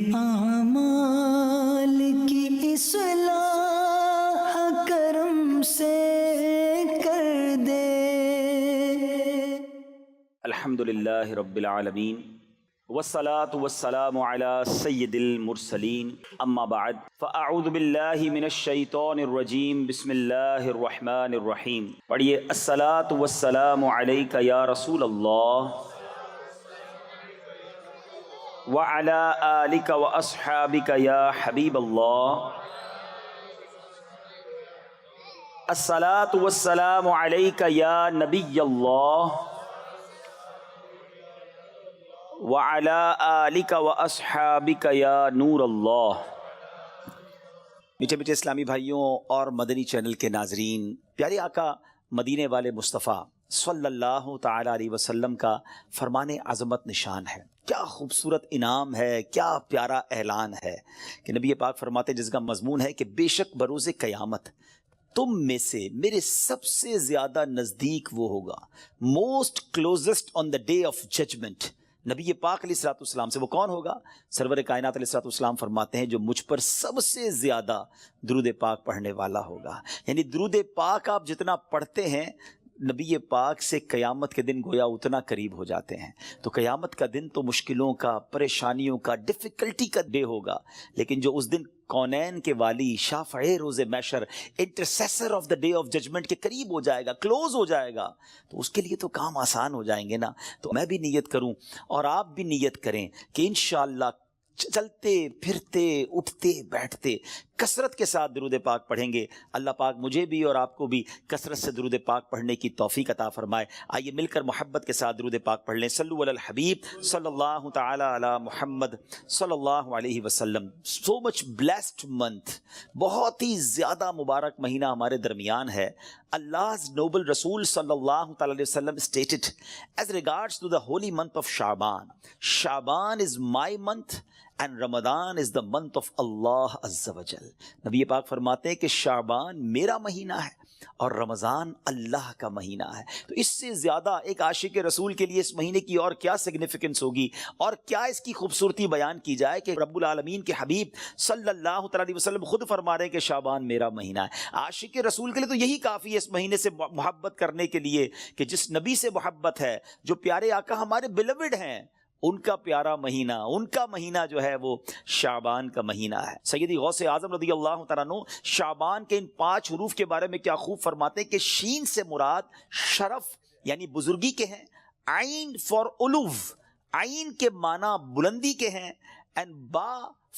اعمال کی اصلاح کرم سے کر دے۔ الحمدللہ رب العالمین والصلاة والسلام علی سید المرسلین، اما بعد فاعوذ باللہ من الشیطان الرجیم، بسم اللہ الرحمن الرحیم۔ پڑھیے، الصلاة والسلام علیک یا رسول اللہ وعلی آلک واصحابک یا حبیب اللہ۔ الصلاة والسلام علیک یا نبی اللہ وَعَلَىٰ آلِكَ وَأَصْحَابِكَ يَا نور اللہ۔ میٹھے میٹھے اسلامی بھائیوں اور مدنی چینل کے ناظرین، پیارے آقا مدینے والے مصطفیٰ صلی اللہ تعالیٰ علیہ وسلم کا فرمان عظمت نشان ہے۔ کیا خوبصورت انعام ہے، کیا پیارا اعلان ہے کہ نبی پاک فرماتے جس کا مضمون ہے کہ بے شک بروز قیامت تم میں سے میرے سب سے زیادہ نزدیک وہ ہوگا، most closest on the day of judgment, نبی پاک علیہ الصلوۃ والسلام سے۔ وہ کون ہوگا؟ سرور کائنات علیہ الصلوۃ والسلام فرماتے ہیں جو مجھ پر سب سے زیادہ درود پاک پڑھنے والا ہوگا۔ یعنی درود پاک آپ جتنا پڑھتے ہیں نبی پاک سے قیامت کے دن گویا اتنا قریب ہو جاتے ہیں۔ تو قیامت کا دن تو مشکلوں کا، پریشانیوں کا، ڈیفیکلٹی کا ڈے ہوگا، لیکن جو اس دن کونین کے والی، شافع روز محشر، intercessor of the day of judgment کے قریب ہو جائے گا، کلوز ہو جائے گا، تو اس کے لیے تو کام آسان ہو جائیں گے نا۔ تو میں بھی نیت کروں اور آپ بھی نیت کریں کہ انشاءاللہ چلتے پھرتے اٹھتے بیٹھتے کثرت کے ساتھ درود پاک پڑھیں گے۔ اللہ پاک مجھے بھی اور آپ کو بھی کثرت سے درود پاک پڑھنے کی توفیق عطا فرمائے۔ آئیے مل کر محبت کے ساتھ درود پاک پڑھ لیں۔ صلو علی الحبیب صلی اللہ تعالی علی محمد صلی اللہ علیہ وسلم۔ سو مچ بلیسڈ منتھ، بہت ہی زیادہ مبارک مہینہ ہمارے درمیان ہے۔ Allah's noble Rasul sallallahu ta'ala alayhi wasallam stated as regards to the holy month of Sha'ban, Sha'ban is my month and Ramadan is the month of Allah Azza wa Jal۔ نبی پاک فرماتے ہیں کہ شعبان میرا مہینہ ہے اور رمضان اللہ کا مہینہ ہے۔ تو اس سے زیادہ ایک عاشق رسول کے لیے اس مہینے کی اور کیا سگنیفیکنس ہوگی اور کیا اس کی خوبصورتی بیان کی جائے کہ رب العالمین کے حبیب صلی اللہ تعالی علیہ وسلم خود فرما رہے ہیں کہ شعبان میرا مہینہ ہے۔ عاشق رسول کے لیے تو یہی کافی ہے اس مہینے سے محبت کرنے کے لیے کہ جس نبی سے محبت ہے، جو پیارے آقا ہمارے بیلوڈ ہیں، ان کا پیارا مہینہ، ان کا مہینہ جو ہے وہ شعبان کا مہینہ ہے۔ سیدی غوث اعظم رضی اللہ تعالیٰ عنہ شعبان کے ان 5 حروف کے بارے میں کیا خوب فرماتے ہیں کہ شین سے مراد شرف یعنی بزرگی کے ہیں، عین فار علو، عین کے معنی بلندی کے ہیں، اینڈ با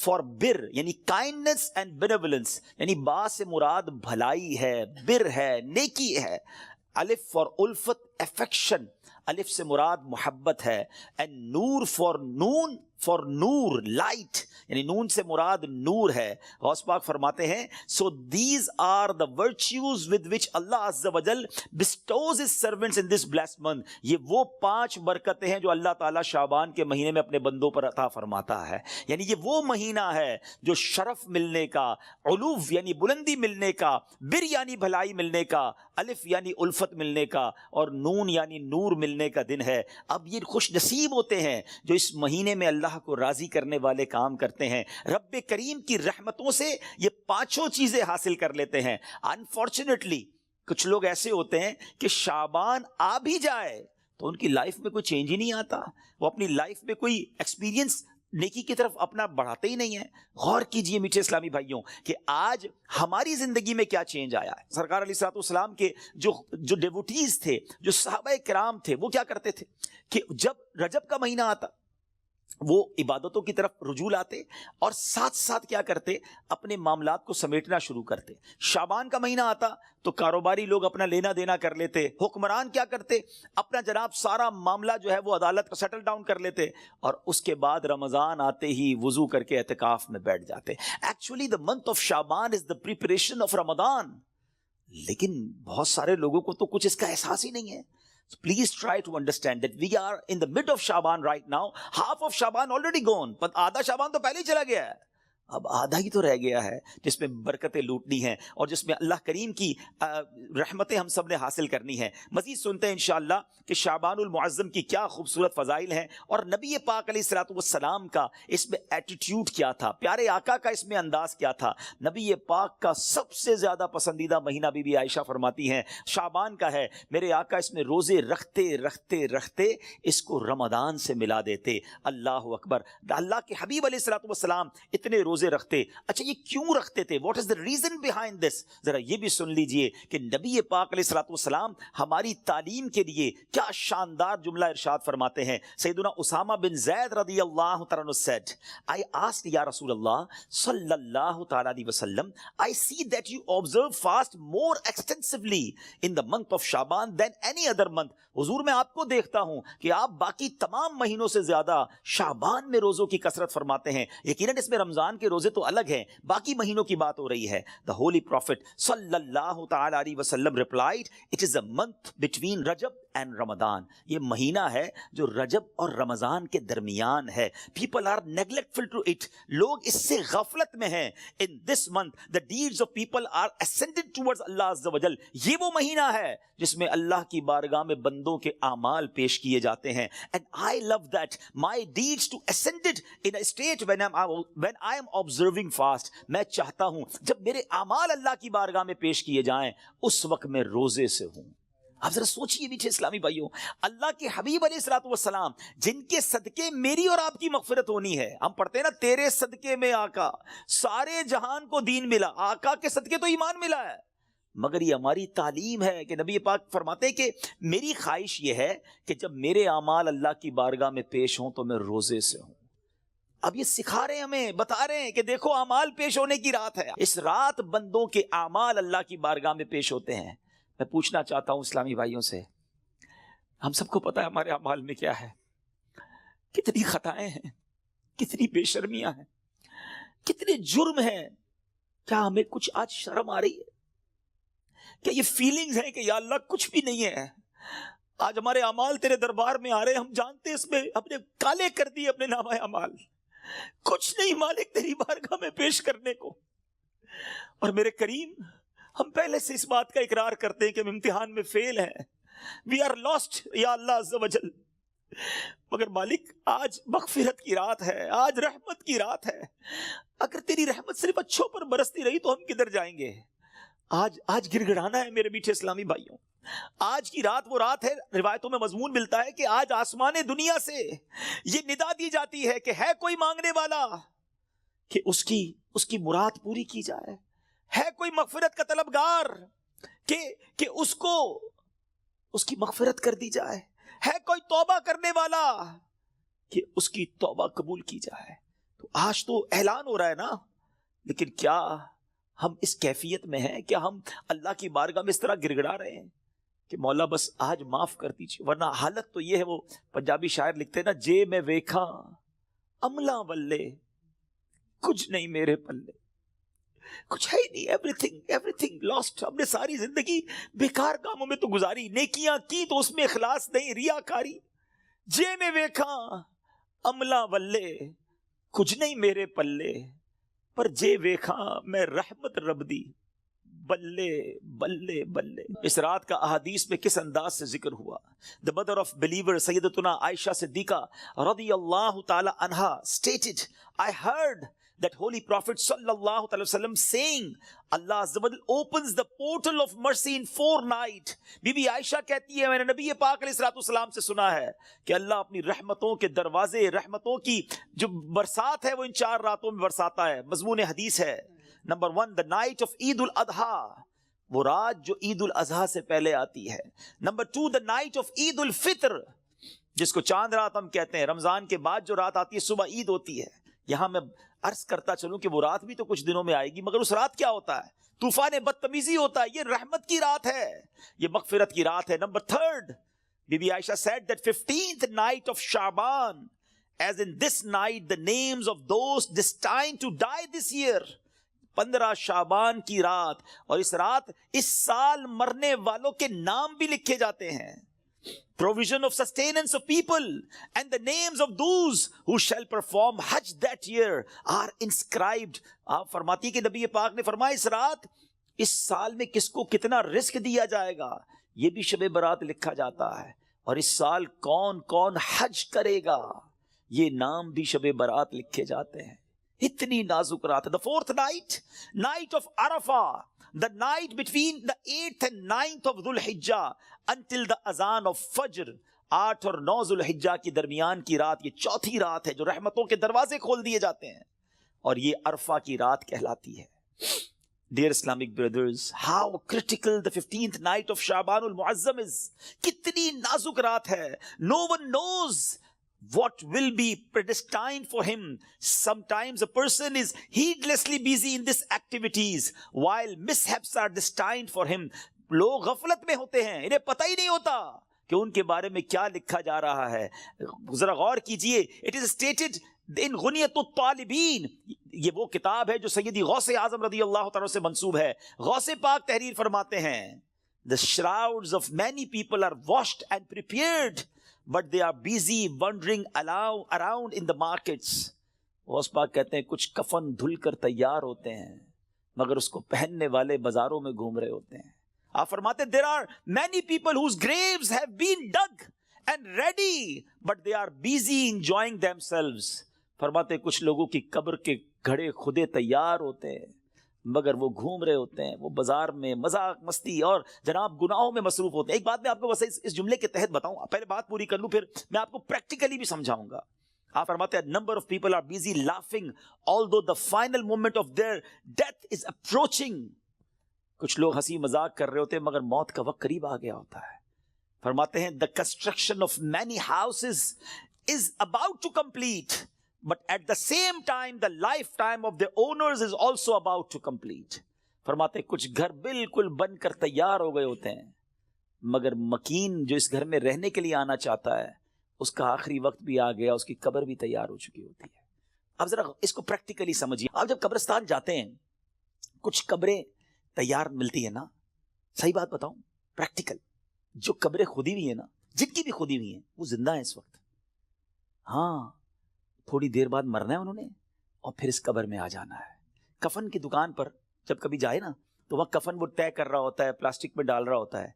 فار بر یعنی کائنڈنس اینڈ بینیولنس، یعنی با سے مراد بھلائی ہے، بر ہے، نیکی ہے، الف فار الفت افیکشن، الف سے مراد محبت ہے، اینڈ نور فار نون فار نور لائٹ، یعنی نون سے مراد نور ہے۔ غوث پاک فرماتے ہیں so these are the virtues with which Allah عز و جل bestows his servants in this blessed month. یہ وہ 5 برکتیں ہیں جو اللہ تعالیٰ شعبان کے مہینے میں اپنے بندوں پر عطا فرماتا ہے۔ یعنی یہ وہ مہینہ ہے جو شرف ملنے کا، علو یعنی بلندی ملنے کا، بر یعنی بھلائی ملنے کا، الف یعنی الفت ملنے کا، اور نون یعنی نور ملنے کا دن ہے۔ اب یہ خوش نصیب ہوتے ہیں جو اس مہینے میں اللہ کو راضی کرنے والے کام کرتے ہیں، رب کریم کی رحمتوں سے یہ 5 چیزیں حاصل کر لیتے ہیں۔ انفارچونیٹلی کچھ لوگ ایسے ہوتے ہیں کہ شعبان آ بھی جائے تو ان کی لائف میں کوئی چینج ہی نہیں آتا، وہ اپنی لائف میں کوئی ایکسپیرینس نیکی کی طرف اپنا بڑھاتے ہی نہیں ہیں۔ غور کیجئے میٹھے اسلامی بھائیوں کہ آج ہماری زندگی میں کیا چینج آیا ہے۔ سرکار علیہ الصلوۃ والسلام کے جو ڈیوٹیز تھے، جو صحابہ کرام تھے، وہ کیا کرتے تھے کہ جب رجب کا مہینہ آتا وہ عبادتوں کی طرف رجوع لاتے اور ساتھ ساتھ کیا کرتے، اپنے معاملات کو سمیٹنا شروع کرتے۔ شعبان کا مہینہ آتا تو کاروباری لوگ اپنا لینا دینا کر لیتے، حکمران کیا کرتے، اپنا جناب سارا معاملہ جو ہے وہ عدالت کا سیٹل ڈاؤن کر لیتے، اور اس کے بعد رمضان آتے ہی وضو کر کے اعتکاف میں بیٹھ جاتے۔ Actually the month of Shaban is the preparation of Ramadan, لیکن بہت سارے لوگوں کو تو کچھ اس کا احساس ہی نہیں ہے۔ So please try to understand that we are in the mid of Shaban right now. Half of Shaban already gone. But آدھا شعبان تو پہلے ہی چلا گیا ہے۔ اب آدھا ہی تو رہ گیا ہے جس میں برکتیں لوٹنی ہیں اور جس میں اللہ کریم کی رحمتیں ہم سب نے حاصل کرنی ہیں. مزید سنتے ہیں انشاءاللہ کہ شعبان المعظم کی کیا خوبصورت فضائل ہیں اور نبی پاک علیہ الصلوۃ والسلام کا اس میں ایٹیٹیوڈ کیا تھا, پیارے آقا کا اس میں انداز کیا تھا. نبی پاک کا سب سے زیادہ پسندیدہ مہینہ بی بی عائشہ فرماتی ہیں شعبان کا ہے. میرے آقا اس میں روزے رکھتے رکھتے رکھتے اس کو رمضان سے ملا دیتے. اللہ اکبر. اللہ کے حبیب علیہ الصلوۃ والسلام اتنے روزے رکھتے. اچھا یہ کیوں رکھتے تھے؟ What is the reason behind this? ذرا یہ بھی سن لیجئے کہ نبی پاک علیہ الصلوۃ والسلام ہماری تعلیم کے لیے کیا شاندار جملہ ارشاد فرماتے ہیں. سیدنا اسامہ بن زید رضی اللہ تعالیٰ عنہ said, I asked یا رسول اللہ صلی اللہ تعالیٰ علیہ وسلم, I see that you observe fast more extensively in the month of Shaban than any other month. حضور میں آپ کو دیکھتا ہوں کہ آپ باقی تمام مہینوں سے زیادہ شعبان میں روزوں کی کثرت فرماتے ہیں. یقیناً اس میں رمضان کے روزے تو الگ ہیں, باقی مہینوں کی بات ہو رہی ہے. The Holy Prophet صلی اللہ تعالیٰ علیہ وسلم replied, it is a month between Rajab and Ramadan. یہ مہینہ ہے جو رجب اور رمضان کے درمیان ہے. People are neglectful to it. لوگ اس سے غفلت میں ہیں. In this month the deeds of people are ascended towards Allah Azza wa Jal. یہ وہ مہینہ ہے جس میں اللہ کی بارگاہ میں بندوں کے اعمال پیش کیے جاتے ہیں. And I love that my deeds to ascended in a state when I am observing fast. میں چاہتا ہوں جب میرے اعمال اللہ کی بارگاہ میں پیش کیے جائیں اس وقت میں روزے سے ہوں. آپ ذرا سوچئے میٹھے اسلامی بھائیوں, اللہ کے حبیب علیہ الصلوۃ والسلام جن کے صدقے میری اور آپ کی مغفرت ہونی ہے. ہم پڑھتے ہیں نا تیرے صدقے میں آقا سارے جہان کو دین ملا. آقا کے صدقے تو ایمان ملا ہے, مگر یہ ہماری تعلیم ہے کہ نبی پاک فرماتے ہیں کہ میری خواہش یہ ہے کہ جب میرے اعمال اللہ کی بارگاہ میں پیش ہوں تو میں روزے سے ہوں. اب یہ سکھا رہے ہیں ہمیں, بتا رہے ہیں کہ دیکھو اعمال پیش ہونے کی رات ہے. اس رات بندوں کے اعمال اللہ کی بارگاہ میں پیش ہوتے ہیں. میں پوچھنا چاہتا ہوں اسلامی بھائیوں سے, ہم سب کو پتا ہے ہمارے اعمال میں کیا ہے, کتنی خطائیں ہیں, کتنی بے شرمیاں ہیں, کتنے جرم ہیں. کیا ہمیں کچھ آج شرم آ رہی ہے؟ کیا یہ فیلنگز ہیں کہ یا اللہ کچھ بھی نہیں ہے؟ آج ہمارے اعمال تیرے دربار میں آ رہے ہیں, ہم جانتے اس میں اپنے کالے کر دیے اپنے نامہ اعمال, کچھ نہیں مالک تیری بارگاہ میں پیش کرنے کو. اور میرے کریم ہم پہلے سے اس بات کا اقرار کرتے ہیں کہ ہم امتحان میں فیل ہیں, وی آر لاسٹ یا اللہ عز و جل. مگر مالک آج مغفرت کی رات ہے, آج رحمت کی رات ہے. اگر تیری رحمت صرف اچھوں پر برستی رہی تو ہم کدھر جائیں گے؟ آج گڑ گڑانا ہے میرے میٹھے اسلامی بھائیوں. آج کی رات وہ رات ہے, روایتوں میں مضمون ملتا ہے کہ آج آسمان دنیا سے یہ ندا دی جاتی ہے کہ ہے کوئی مانگنے والا کہ اس کی مراد پوری کی جائے. ہے کوئی مغفرت کا طلبگار کہ اس کو اس کی مغفرت کر دی جائے. ہے کوئی توبہ کرنے والا کہ اس کی توبہ قبول کی جائے. تو آج تو اعلان ہو رہا ہے نا, لیکن کیا ہم اس کیفیت میں ہیں؟ کیا ہم اللہ کی بارگاہ میں اس طرح گڑ گڑا رہے ہیں کہ مولا بس آج معاف کر دیجیے؟ ورنہ حالت تو یہ ہے, وہ پنجابی شاعر لکھتے ہیں نا, جے میں ویکھا عملہ بلے کچھ نہیں میرے پلے, کچھ ہے ہی نہیں, ایوری تھنگ لاسٹ. ہم نے ساری زندگی بیکار کاموں میں تو گزاری, نیکیاں کی تو اس میں اخلاص نہیں, ریاکاری. جے میں ویکھا عملہ بلے کچھ نہیں میرے پلے, پر جے ویکھا میں رحمت رب دی بلے بلے بلے. اس رات کا احادیث میں کس انداز سے ذکر ہوا. The mother of believer سیدتنا عائشہ صدیقہ رضی اللہ تعالی عنہا stated, I heard that holy prophet sallallahu alaihi wasallam saying, Allah Azza wa Jal opens the portal of mercy in 4 nights. بی بی عائشہ کہتی ہے میں نے نبی پاک علیہ الصلوۃ والسلام سے سنا ہے کہ اللہ اپنی رحمتوں کے دروازے, رحمتوں کی جو برسات ہے وہ ان 4 راتوں میں برساتا ہے. مضمون حدیث ہے. نمبر 1, the night of عید الاضحیٰ, وہ رات جو عید الاضحیٰ سے پہلے آتی ہے. نمبر 2, the night of عید الفطر, جس کو چاند رات ہم کہتے ہیں. رمضان کے بعد جو رات آتی ہے صبح عید ہوتی ہے. یہاں میں عرض کرتا چلوں کہ وہ رات بھی تو کچھ دنوں میں آئے گی, مگر اس رات کیا ہوتا ہے؟ طوفان بدتمیزی ہوتا ہے. یہ رحمت کی رات ہے, یہ مغفرت کی رات ہے. Number 3, be be Aisha said that 15th night of Shaban, as in this night the names of those destined to die this year. 15 شعبان کی رات, اور اس رات اس سال مرنے والوں کے نام بھی لکھے جاتے ہیں. provision of sustenance of people, and the names of those who shall perform Hajj that year are inscribed. آپ فرماتی کہ نبی پاک نے فرمایا اس رات اس سال میں کس کو کتنا رزق دیا جائے گا یہ بھی شب برات لکھا جاتا ہے، اور اس سال کون کون حج کرے گا یہ نام بھی شب برات لکھے جاتے ہیں. اتنی نازک رات ہے. The fourth night, night of Arafah, the night between the 8th and 9th of Dhul Hijjah until the azan of Fajr. 8 اور 9 ذو الحجہ کی درمیان کی رات یہ چوتھی رات ہے جو رحمتوں کے دروازے کھول دیے جاتے ہیں، اور یہ عرفہ کی رات کہلاتی ہے. Dear Islamic brothers, how critical the 15th night of Sha'ban al-Mu'azzam is. کتنی نازک رات ہے. No one knows what will be predestined for him. Sometimes a person is heedlessly busy in these activities while mishaps are destined for him. لوگ غفلت میں ہوتے ہیں، انہیں پتہ ہی نہیں ہوتا کہ ان کے بارے میں کیا لکھا جا رہا ہے. ذرا غور کیجئے. It is stated in غنیت الطالبین، یہ وہ کتاب ہے جو سیدی غوث اعظم رضی اللہ تعالیٰ سے منسوب ہے. غوث پاک تحریر فرماتے ہیں The shrouds of many people are washed and prepared, but they are busy wandering around in the markets. Ghaus Pak کہتے ہیں کچھ کفن دھل کر تیار ہوتے ہیں مگر اس کو پہننے والے بازاروں میں گھوم رہے ہوتے ہیں. آپ فرماتے ہیں there are many people whose graves have been dug and ready, but they are busy enjoying themselves. فرماتے ہیں کچھ لوگوں کی قبر کے گھڑے خودے تیار ہوتے ہیں مگر وہ گھوم رہے ہوتے ہیں، وہ بازار میں مذاق مستی اور جناب گناہوں میں مصروف ہوتے ہیں. ایک بات میں آپ کو بس اس جملے کے تحت بتاؤں، پہلے بات پوری کر لوں پھر میں آپ کو پریکٹیکلی بھی سمجھاؤں گا. آپ فرماتے ہیں number of people are busy laughing although the final moment of their death is approaching. کچھ لوگ ہنسی مذاق کر رہے ہوتے ہیں مگر موت کا وقت قریب آ گیا ہوتا ہے. فرماتے ہیں the construction of many houses is about to complete, but at the same time the lifetime of the owners is also about to complete. فرماتے ہیں کچھ گھر بالکل بن کر تیار ہو گئے ہوتے ہیں مگر مکین جو اس گھر میں رہنے کے لیے آنا چاہتا ہے اس کا آخری وقت بھی آ گیا، اس کی قبر بھی تیار ہو چکی ہوتی ہے. اب ذرا اس کو پریکٹیکلی سمجھیے. آپ جب قبرستان جاتے ہیں کچھ قبریں تیار ملتی ہے نا، صحیح بات بتاؤں پریکٹیکل، جو قبریں کھودی ہوئی ہیں نا، جن کی بھی کھودی ہوئی ہیں وہ زندہ ہیں اس وقت. ہاں تھوڑی دیر بعد مرنا ہے انہوں نے اور پھر اس قبر میں آ جانا ہے. کفن کی دکان پر جب کبھی جائے نا تو وہاں کفن وہ طے کر رہا ہوتا ہے، پلاسٹک میں ڈال رہا ہوتا ہے.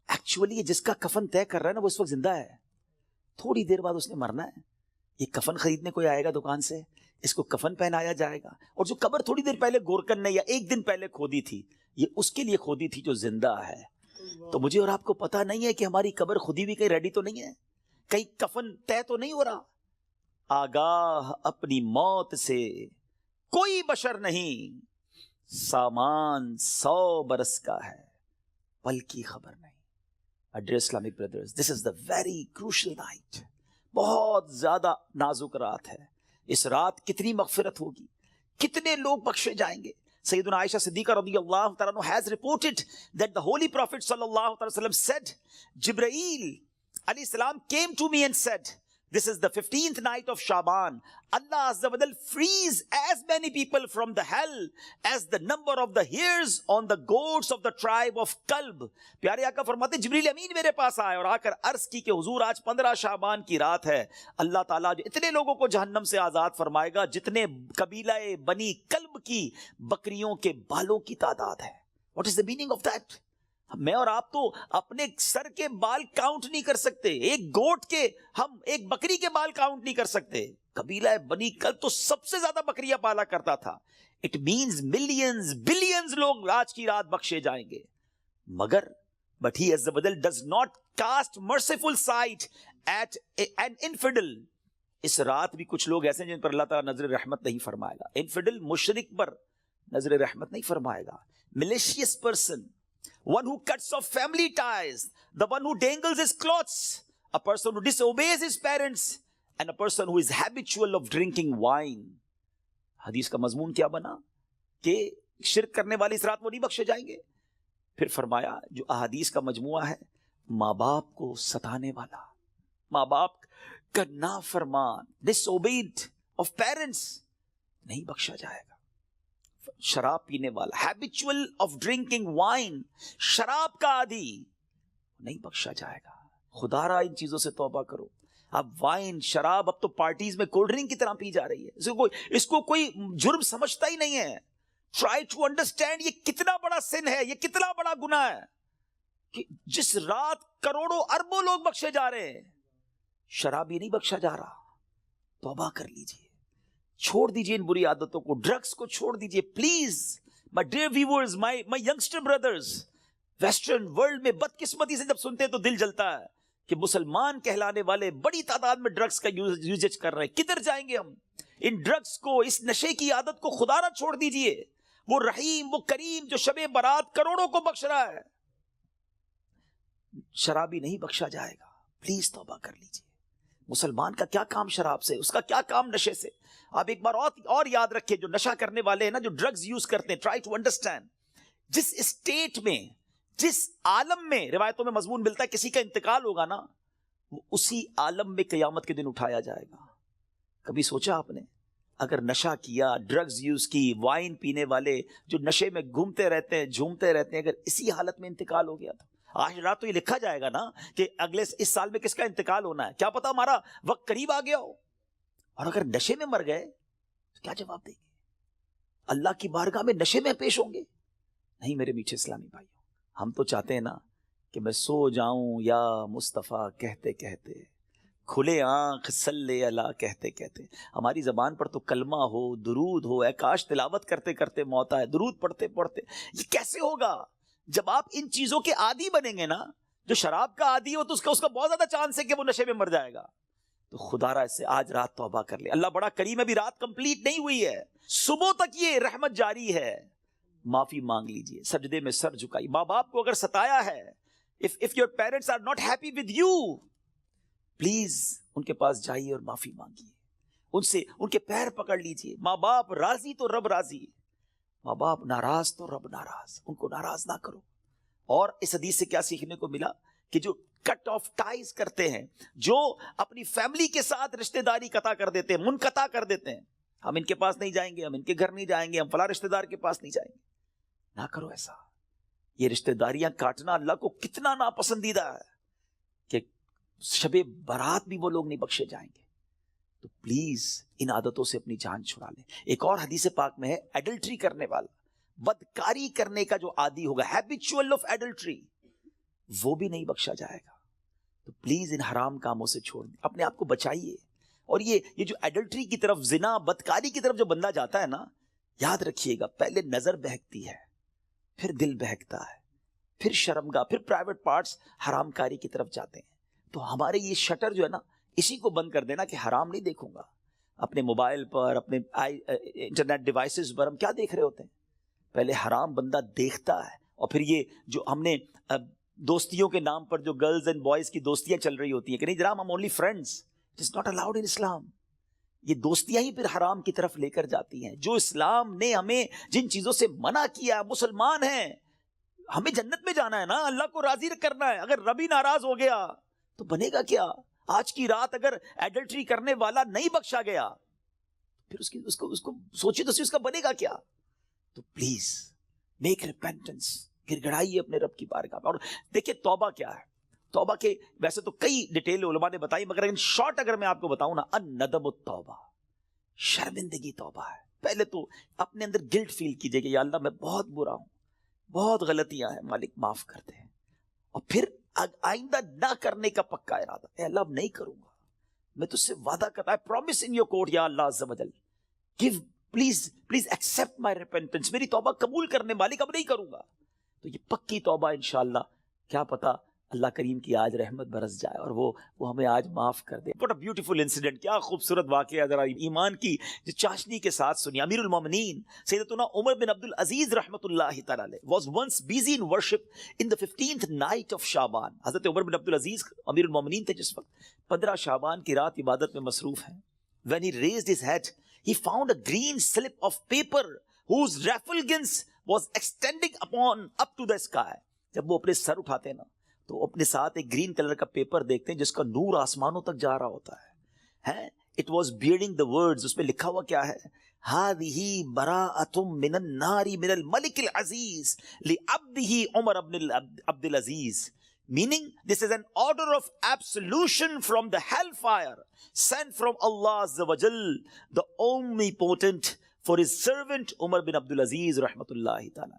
ایکچولی جس کا کفن طے کر رہا ہے نا وہ اس وقت زندہ ہے، تھوڑی دیر بعد اس نے مرنا ہے. یہ کفن خریدنے کوئی آئے گا دکان سے، اس کو کفن پہنایا جائے گا، اور جو قبر تھوڑی دیر پہلے گورکن نے یا ایک دن پہلے کھودی تھی یہ اس کے لیے کھودی تھی جو زندہ ہے. تو مجھے اور آپ کو پتا نہیں ہے کہ ہماری قبر کھودی بھی کہیں ریڈی تو نہیں ہے، کہیں کفن طے تو نہیں ہو رہا. آگاہ اپنی موت سے کوئی بشر نہیں، سامان 100 برس کا ہے پل کی خبر نہیں. Dear Islamic brothers, this is the very crucial night. بہت زیادہ نازک رات ہے. اس رات کتنی مغفرت ہوگی، کتنے لوگ بخشے جائیں گے. سیدنا عائشہ صدیقہ رضی اللہ تعالیٰ عنہ has reported that the Holy Prophet صلی اللہ علیہ وسلم said, Jibreel alayhi salam came to me and said, this is the 15th night of Shaban. Allah Azza wa Jal frees as many people from the hell as the number of the hairs on the goats of the tribe of Kalb. پیارے آقا فرماتے جبریل امین میرے پاس آئے اور آ کر عرض کی کہ حضور آج 15 شعبان کی رات ہے. اللہ تعالیٰ جو اتنے لوگوں کو جہنم سے آزاد فرمائے گا جتنے قبیلہ بنی کلب کی بکریوں کے بالوں کی تعداد ہے. What is the meaning of that? میں اور آپ تو اپنے سر کے بال کاؤنٹ نہیں کر سکتے، ایک گوٹ کے، ہم ایک بکری کے بال کاؤنٹ نہیں کر سکتے. قبیلہ بنی کلب تو سب سے زیادہ بکریاں پالا کرتا تھا. اٹ مینز ملینز بلینز لوگ آج کی رات بخشے جائیں گے. مگر but he as the badal does not cast merciful sight at an infidel. اس رات بھی کچھ لوگ ایسے ہیں جن پر اللہ تعالیٰ نظر رحمت نہیں فرمائے گا. انفیڈل مشرک پر نظر رحمت نہیں فرمائے گا. malicious person, one who cuts off family ties, the one who dangles his clothes, a person who disobeys his parents, and a person who is habitual of drinking wine. حدیث کا مضمون کیا بنا کہ شرک کرنے والے اس رات وہ نہیں بخشے جائیں گے. پھر فرمایا جو احادیث کا مجموعہ ہے، ماں باپ کو ستانے والا، ماں باپ کا نافرمان، disobeyed of parents، نہیں بخشا جائے گا. شراب پینے والا، habitual of drinking wine، شراب کا عادی، نہیں بخشا جائے گا. خدا را ان چیزوں سے توبہ کرو. اب وائن شراب اب تو پارٹیز میں کولڈ ڈرنک کی طرح پی جا رہی ہے, اس کو کوئی جرم سمجھتا ہی نہیں ہے. ٹرائی ٹو انڈرسٹینڈ یہ کتنا بڑا سن ہے, یہ کتنا بڑا گناہ ہے کہ جس رات کروڑوں اربوں لوگ بخشے جا رہے ہیں, شرابی نہیں بخشا جا رہا. توبہ کر لیجئے, چھوڑ دیجئے ان بری عادتوں کو, ڈرگز کو چھوڑ دیجئے please. My dear viewers, my youngster brothers, western world میں بدقسمتی سے جب سنتے ہیں تو دل جلتا ہے کہ مسلمان کہلانے والے بڑی تعداد میں ڈرگز کا یوزیج کر رہے ہیں. کدھر جائیں گے ہم؟ ان ڈرگز کو, اس نشے کی عادت کو خدا نہ چھوڑ دیجئے. وہ رحیم, وہ کریم جو شب برات کروڑوں کو بخش رہا ہے, شرابی نہیں بخشا جائے گا. پلیز توبہ کر لیجئے. مسلمان کا کیا کام شراب سے, اس کا کیا کام نشے سے. آپ ایک بار اور یاد رکھیں, جو نشہ کرنے والے ہیں نا, جو ڈرگز یوز کرتے ہیں, ٹرائی ٹو انڈرسٹینڈ, جس اسٹیٹ میں, جس عالم میں روایتوں میں مضمون ملتا ہے کسی کا انتقال ہوگا نا, وہ اسی عالم میں قیامت کے دن اٹھایا جائے گا. کبھی سوچا آپ نے, اگر نشہ کیا, ڈرگز یوز کی, وائن پینے والے جو نشے میں گھومتے رہتے ہیں, جھومتے رہتے ہیں, اگر اسی حالت میں انتقال ہو گیا تو آج رات تو یہ لکھا جائے گا نا کہ اگلے اس سال میں کس کا انتقال ہونا ہے, کیا پتا ہمارا وقت قریب آ گیا ہو. اور اگر نشے میں مر گئے تو کیا جواب دیں گے؟ اللہ کی بارگاہ میں نشے میں پیش ہوں گے؟ نہیں میرے میٹھے اسلامی بھائیوں, ہم تو چاہتے ہیں نا کہ میں سو جاؤں یا مصطفیٰ کہتے کہتے, کھلے آنکھ صلی اللہ کہتے کہتے. ہماری زبان پر تو کلمہ ہو, درود ہو, اے کاش تلاوت کرتے کرتے موت آئے, درود پڑھتے پڑھتے. یہ کیسے ہوگا جب آپ ان چیزوں کے عادی بنیں گے نا؟ جو شراب کا عادی ہو تو اس کا بہت زیادہ چانس ہے کہ وہ نشے میں مر جائے گا. تو خدا را اس سے آج رات توبہ کر لے. اللہ بڑا کریم ہے, ابھی رات کمپلیٹ نہیں ہوئی ہے, صبح تک یہ رحمت جاری ہے. معافی مانگ لیجئے, سجدے میں سر جھکائی. ماں باپ کو اگر ستایا ہے, if your parents are not happy with you, please ان کے پاس جائیے اور معافی مانگیے, ان سے ان کے پیر پکڑ لیجئے. ماں باپ راضی تو رب راضی, ماں باپ ناراض تو رب ناراض, ان کو ناراض نہ کرو. اور اس حدیث سے کیا سیکھنے کو ملا کہ جو کٹ آف ٹائز کرتے ہیں, جو اپنی فیملی کے ساتھ رشتہ داری قطع کر دیتے ہیں, منقطع کر دیتے ہیں, ہم ان کے پاس نہیں جائیں گے, ہم ان کے گھر نہیں جائیں گے, ہم فلاں رشتہ دار کے پاس نہیں جائیں گے, نہ کرو ایسا. یہ رشتہ داریاں کاٹنا اللہ کو کتنا ناپسندیدہ ہے کہ شب برات بھی وہ لوگ نہیں بخشے جائیں گے. تو پلیز ان عادتوں سے اپنی جان چھڑا لیں. ایک اور حدیث پاک میں ہے, ایڈلٹری کرنے والا, بدکاری کرنے کا جو عادی ہوگا, ہیبیچول آف ایڈلٹری, وہ بھی نہیں بخشا جائے گا. تو پلیز ان حرام کاموں سے چھوڑ دیں, اپنے آپ کو بچائیے. اور یہ جو ایڈلٹری کی طرف, زنا, بدکاری کی طرف جو بندہ جاتا ہے نا, یاد رکھیے گا, پہلے نظر بہکتی ہے, پھر دل بہکتا ہے, پھر شرمگاہ, پھر پرائیویٹ پارٹس حرام کاری کی طرف جاتے ہیں. تو ہمارے یہ شٹر جو ہے نا, اسی کو بند کر دینا کہ حرام نہیں دیکھوں گا. اپنے موبائل پر, اپنے انٹرنیٹ ڈیوائسز پر ہم کیا دیکھ رہے ہوتے ہیں؟ پہلے حرام بندہ دیکھتا ہے, اور پھر یہ جو ہم نے دوستیوں کے نام پر جو گرلز اینڈ بوائز کی دوستیاں چل رہی ہوتی ہیں کہ نہیں جناب ہم only friends, it is not allowed in Islam. یہ دوستیاں ہی پھر حرام کی طرف لے کر جاتی ہیں. جو اسلام نے ہمیں جن چیزوں سے منع کیا, مسلمان ہیں, ہمیں جنت میں جانا ہے نا, اللہ کو راضی کرنا ہے. اگر رب ہی ناراض ہو گیا تو بنے گا کیا؟ آج کی رات اگر ایڈلٹری کرنے والا نہیں بخشا گیا پھر اس کو سوچی تو اس کا بنے گا کیا؟ تو پلیز میک ریپینٹنس, گر گڑائیے اپنے رب کی بارگاہ میں. اور دیکھیں توبہ کیا ہے. توبہ کے ویسے تو کئی ڈیٹیل علماء نے بتائی, مگر ان شارٹ اگر میں آپ کو بتاؤں نا, الندم التوبہ, شرمندگی توبہ ہے. پہلے تو اپنے اندر گلٹ فیل کیجئے کہ یا اللہ میں بہت برا ہوں, بہت غلطیاں ہیں, مالک معاف کر دیں. اور پھر آئندہ نہ کرنے کا پکا ارادہ, اے اللہ اب نہیں کروں گا, میں تجھ سے وعدہ کرتا, I promise in your court یا اللہ عز و جل, give please accept my repentance, میری توبہ قبول کرنے مالک اب نہیں کروں گا. تو یہ پکی توبہ انشاءاللہ, کیا پتا اللہ کریم کی آج رحمت برس جائے اور وہ ہمیں آج معاف کر دے. What a beautiful incident, کیا خوبصورت واقعہ, ذرا ایمان کی جو چاشنی کے ساتھ سنی. امیر المومنین سیدتنا عمر بن عبد العزیز رحمۃ اللہ تعالی علیہ was once busy in worship in the 15th night of شعبان. حضرت عمر بن عبد العزیز امیر المومنین تھے جس وقت 15 شعبان کی رات عبادت میں مصروف ہیں. When he raised his head, he found a green slip of paper whose refulgence was extending up to the sky. جب وہ اپنے سر اٹھاتے ہیں نا تو اپنے ساتھ ایک گرین کلر کا پیپر دیکھتے ہیں جس کا نور آسمانوں تک جا رہا ہوتا ہے. It was bearing the words, اس میں لکھا ہوا کیا ہے, هذه براءة من النار من الملك العزيز لعبده عمر بن عبد العزيز, meaning this is an order of absolution from the hellfire sent from Allah Azza wa Jal, the omnipotent, for his servant Umar bin Abdul Aziz rahmatullahi ta'ala.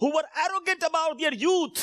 who were arrogant about their youth,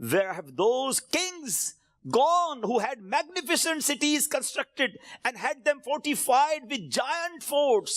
Where have those kings gone who had magnificent cities constructed and had them fortified with giant forts?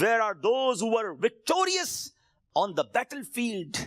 Where are those who were victorious on the battlefield?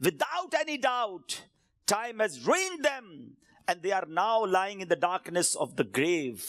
Without any doubt, time has ruined them and they are now lying in the darkness of the grave.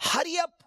Hurry up,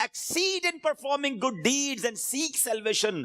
exceed in performing good deeds and seek salvation.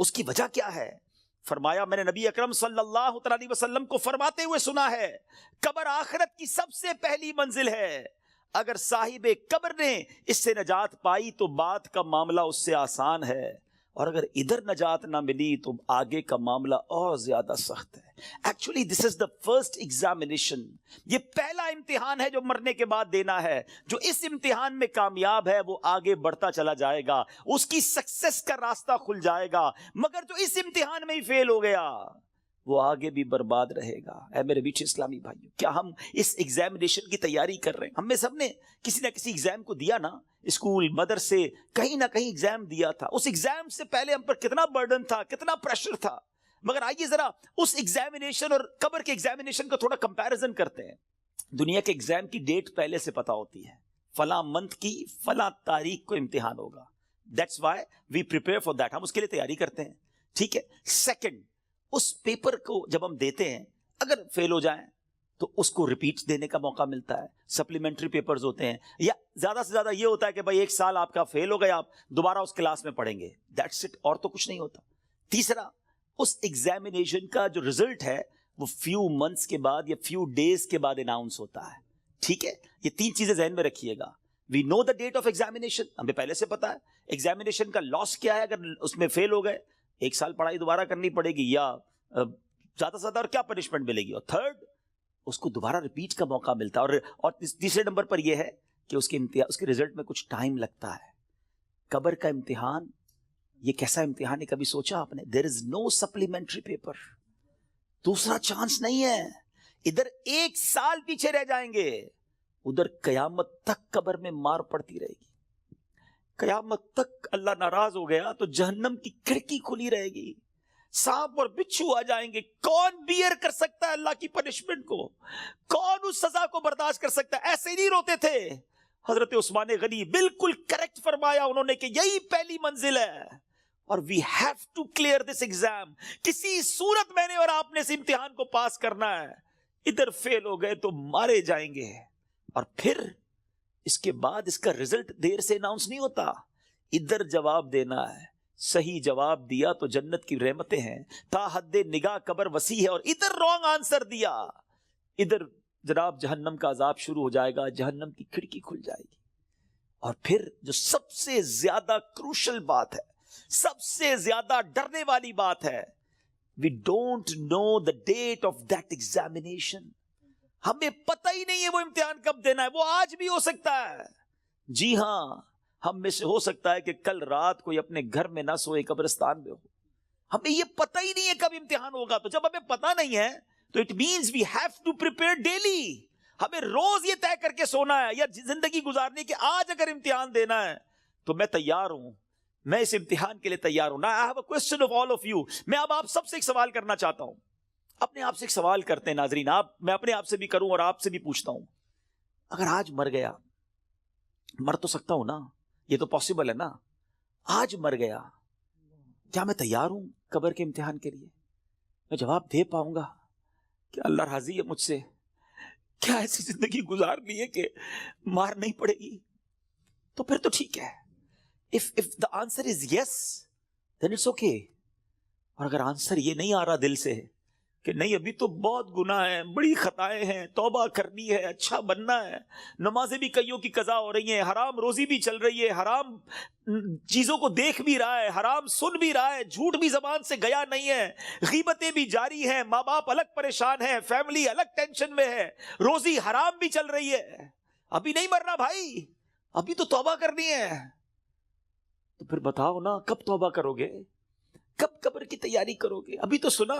اس کی وجہ کیا ہے؟ فرمایا میں نے نبی اکرم صلی اللہ علیہ وسلم کو فرماتے ہوئے سنا ہے قبر آخرت کی سب سے پہلی منزل ہے، اگر صاحب قبر نے اس سے نجات پائی تو بعد کا معاملہ اس سے آسان ہے، اور اگر ادھر نجات نہ ملی تو آگے کا معاملہ اور زیادہ سخت ہے۔ Actually this is the first examination, یہ پہلا امتحان ہے جو مرنے کے بعد دینا ہے۔ جو اس امتحان میں کامیاب ہے وہ آگے بڑھتا چلا جائے گا، اس کی سکسس کا راستہ کھل جائے گا، مگر جو اس امتحان میں ہی فیل ہو گیا وہ آگے بھی برباد رہے گا۔ اے میرے بیچ اسلامی بھائیو، کیا ہم اس ایگزامینیشن کی تیاری کر رہے ہیں؟ ہم میں سب نے کسی نہ کسی ایگزام کو دیا نا، اسکول مدرسے کہیں نہ کہیں ایگزام دیا تھا۔ اس ایگزام سے پہلے ہم پر کتنا برڈن تھا، کتنا پریشر تھا، مگر آئیے ذرا اس ایگزامینیشن اور قبر کے ایگزامینیشن کا تھوڑا کمپیریزن کرتے ہیں۔ دنیا کے ایگزام کی ڈیٹ پہلے سے پتا ہوتی ہے، فلاں منتھ کی فلاں تاریخ کو امتحان ہوگا، that's why we prepare for that, ہم اس کے لیے تیاری کرتے ہیں، ٹھیک ہے۔ سیکنڈ، اس پیپر کو جب ہم دیتے ہیں اگر فیل ہو جائیں تو اس کو ریپیٹ دینے کا موقع ملتا ہے، سپلیمنٹری پیپرز ہوتے ہیں، یا زیادہ سے زیادہ یہ ہوتا ہے کہ بھائی ایک سال آپ کا فیل ہو گیا، آپ دوبارہ اس کلاس میں پڑھیں گے، دیٹس اٹ، اور تو کچھ نہیں ہوتا۔ تیسرا، اس ایگزامینیشن کا جو رزلٹ ہے وہ فیو منتھس کے بعد یا فیو ڈیز کے بعد اناؤنس ہوتا ہے، ٹھیک ہے۔ یہ تین چیزیں ذہن میں رکھیے گا۔ وی نو دا ڈیٹ آف ایگزامینیشن، ہمیں پہلے سے پتا ہے ایگزامینیشن کا لاس کیا ہے اگر اس میں فیل ہو گئے، ایک سال پڑھائی دوبارہ کرنی پڑے گی، یا زیادہ سے زیادہ اور کیا پنشمنٹ ملے گی، اور تھرڈ اس کو دوبارہ ریپیٹ کا موقع ملتا ہے، اور تیسرے نمبر پر یہ ہے کہ اس کے رزلٹ میں کچھ ٹائم لگتا ہے۔ قبر کا امتحان یہ کیسا امتحان ہے، کبھی سوچا آپ نے؟ دیر از نو سپلیمنٹری پیپر، دوسرا چانس نہیں ہے۔ ادھر ایک سال پیچھے رہ جائیں گے، ادھر قیامت تک قبر میں مار پڑتی رہے گی، قیامت تک اللہ ناراض ہو گیا تو جہنم کی کھڑکی کھلی رہے گی، سانپ اور بچھو آ جائیں گے۔ کون بیئر کر سکتا ہے اللہ کی پنشمنٹ کو؟ کون اس سزا کو برداشت کر سکتا ہے؟ ایسے نہیں روتے تھے حضرت عثمان غنی، بالکل کریکٹ فرمایا انہوں نے کہ یہی پہلی منزل ہے، اور we have to clear this exam, کسی صورت میں نے اور آپ نے اس امتحان کو پاس کرنا ہے۔ ادھر فیل ہو گئے تو مارے جائیں گے، اور پھر اس کے بعد اس کا رزلٹ دیر سے اناؤنس نہیں ہوتا، ادھر جواب دینا ہے۔ صحیح جواب دیا تو جنت کی رحمتیں ہیں، تا حد نگاہ قبر وسیع ہے، اور ادھر رانگ آنسر دیا، ادھر جناب جہنم کا عذاب شروع ہو جائے گا، جہنم کی کھڑکی کھل جائے گی۔ اور پھر جو سب سے زیادہ کروشل بات ہے، سب سے زیادہ ڈرنے والی بات ہے، we don't know the date of that examination, ہمیں پتہ ہی نہیں ہے وہ امتحان کب دینا ہے، وہ آج بھی ہو سکتا ہے۔ جی ہاں، ہم میں سے ہو سکتا ہے کہ کل رات کوئی اپنے گھر میں نہ سوئے، قبرستان میں ہو، ہمیں یہ پتہ ہی نہیں ہے کب امتحان ہوگا۔ تو جب ہمیں پتہ نہیں ہے تو it means we have to prepare daily, ہمیں روز یہ طے کر کے سونا ہے یا زندگی گزارنے کہ آج اگر امتحان دینا ہے تو میں تیار ہوں، میں اس امتحان کے لیے تیار ہوں۔ Now I have a question of all of you، میں اب آپ سب سے ایک سوال کرنا چاہتا ہوں، اپنے آپ سے ایک سوال کرتے ہیں ناظرین، میں اپنے آپ سے بھی کروں اور آپ سے بھی پوچھتا ہوں، اگر آج مر گیا، مر تو سکتا ہوں نا، یہ تو پاسبل ہے نا، آج مر گیا، کیا میں تیار ہوں قبر کے امتحان کے لیے؟ میں جواب دے پاؤں گا کہ اللہ راضی ہے مجھ سے؟ کیا ایسی زندگی گزارنی ہے کہ مار نہیں پڑے گی؟ تو پھر تو ٹھیک ہے، if the answer is yes then it's okay، اور اگر آنسر یہ نہیں آ رہا دل سے کہ نہیں ابھی تو بہت گناہ ہیں، بڑی خطائیں ہیں، توبہ کرنی ہے، اچھا بننا ہے، نمازیں بھی کئیوں کی قضا ہو رہی ہیں، حرام روزی بھی چل رہی ہے، حرام چیزوں کو دیکھ بھی رہا ہے، حرام سن بھی رہا ہے، جھوٹ بھی زبان سے گیا نہیں ہے، غیبتیں بھی جاری ہیں، ماں باپ الگ پریشان ہیں، فیملی الگ ٹینشن میں ہے، روزی حرام بھی چل رہی ہے، ابھی نہیں مرنا بھائی، ابھی تو توبہ کرنی ہے، تو پھر بتاؤ نا کب توبہ کرو گے، کب قبر کی تیاری کرو گے؟ ابھی تو سنا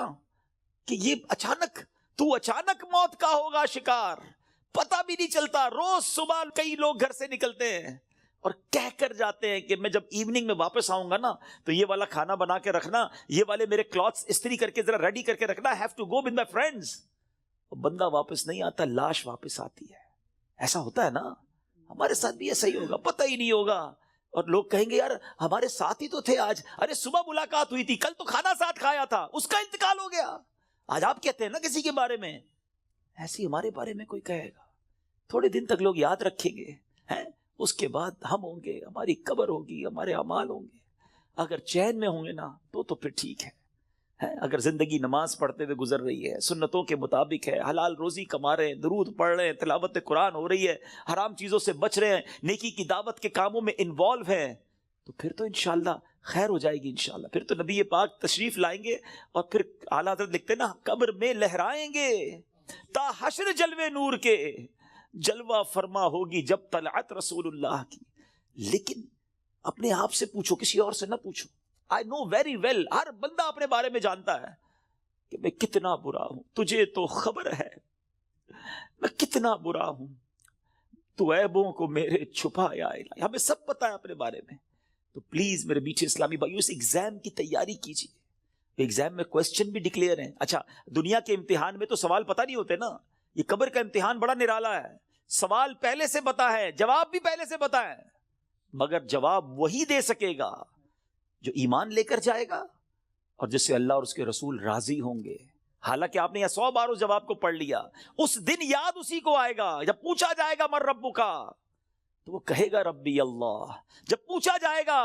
کہ یہ اچانک موت کا ہوگا شکار، پتہ بھی نہیں چلتا۔ روز صبح کئی لوگ گھر سے نکلتے ہیں اور کہہ کر جاتے ہیں کہ میں جب ایوننگ میں واپس آؤں گا نا تو یہ والا کھانا بنا کے رکھنا، یہ والے میرے کلوتھس استری کر کے ذرا ریڈی کر کے رکھنا، have to go with my friends. بندہ واپس نہیں آتا، لاش واپس آتی ہے۔ ایسا ہوتا ہے نا، ہمارے ساتھ بھی ایسا ہی ہوگا، پتہ ہی نہیں ہوگا، اور لوگ کہیں گے یار ہمارے ساتھ ہی تو تھے آج، ارے صبح ملاقات ہوئی تھی، کل تو کھانا ساتھ کھایا تھا، اس کا انتقال ہو گیا، آج آپ کہتے ہیں نا کسی کے بارے میں، ایسی ہمارے بارے میں کوئی کہے گا، تھوڑے دن تک لوگ یاد رکھیں گے، اس کے بعد ہم ہوں گے، ہماری قبر ہوگی، ہمارے اعمال ہوں گے۔ اگر چین میں ہوں گے نا تو پھر ٹھیک ہے. اگر زندگی نماز پڑھتے ہوئے گزر رہی ہے, سنتوں کے مطابق ہے, حلال روزی کما رہے ہیں, درود پڑھ رہے ہیں, تلاوت قرآن ہو رہی ہے, حرام چیزوں سے بچ رہے ہیں, نیکی کی دعوت کے کاموں میں انوالو ہیں, تو پھر تو انشاءاللہ خیر ہو جائے گی انشاءاللہ. پھر تو نبی پاک تشریف لائیں گے اور پھر اعلیٰ حضرت لکھتے نا قبر میں لہرائیں گے تا حشر جلوے نور کے, جلوہ فرما ہوگی جب طلعت رسول اللہ کی. لیکن اپنے آپ سے پوچھو, کسی اور سے نہ پوچھو. I know very well, ہر بندہ اپنے بارے میں جانتا ہے کہ میں کتنا برا ہوں, تجھے تو خبر ہے میں کتنا برا ہوں, تو عیبوں کو میرے چھپایا الہی. ہمیں سب پتا ہے اپنے بارے میں. تو پلیز میرے میٹھے اسلامی بھائیو, اس ایگزام کی تیاری کیجیے. ایگزام میں کوسچن بھی ڈکلیئر ہیں. اچھا, دنیا کے امتحان میں تو سوال پتہ نہیں ہوتے نا, یہ قبر کا امتحان بڑا نرالا ہے. سوال پہلے سے پتا ہے, جواب بھی پہلے سے پتا ہے, مگر جواب وہی دے سکے گا جو ایمان لے کر جائے گا اور جس سے اللہ اور اس کے رسول راضی ہوں گے. حالانکہ آپ نے یہ 100 بار اس جواب کو پڑھ لیا, اس دن یاد اسی کو آئے گا جب پوچھا جائے گا من ربک کا, تو وہ کہے گا ربی اللہ. جب پوچھا جائے گا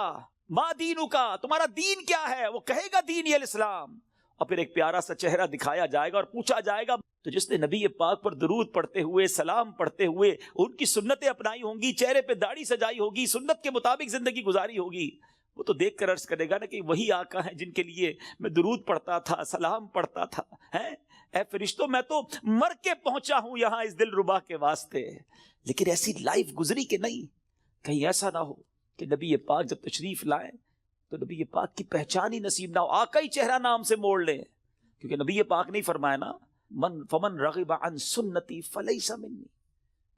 ما دینک کا, تمہارا دین کیا ہے, وہ کہے گا دینی الاسلام. اور پھر ایک پیارا سا چہرہ دکھایا جائے گا اور پوچھا جائے گا تو جس نے نبی پاک پر درود پڑھتے ہوئے, سلام پڑھتے ہوئے ان کی سنتیں اپنائی ہوں گی, چہرے پہ داڑھی سجائی ہوگی, سنت کے مطابق زندگی گزاری ہوگی, وہ تو دیکھ کر عرض کرے گا نا کہ وہی آقا ہیں جن کے لیے میں درود پڑھتا تھا, سلام پڑھتا تھا. اے فرشتوں, میں تو مر کے پہنچا ہوں یہاں اس دل ربا کے واسطے, لیکن ایسی لائف گزری کہ نہیں. کہیں ایسا نہ ہو کہ نبی پاک جب تشریف لائیں تو نبی پاک کی پہچان ہی نصیب نہ ہو, آقا ہی چہرہ نام سے موڑ لیں. کیونکہ نبی پاک نے فرمایا نا فمن رغب عن سنتی فلیس منی,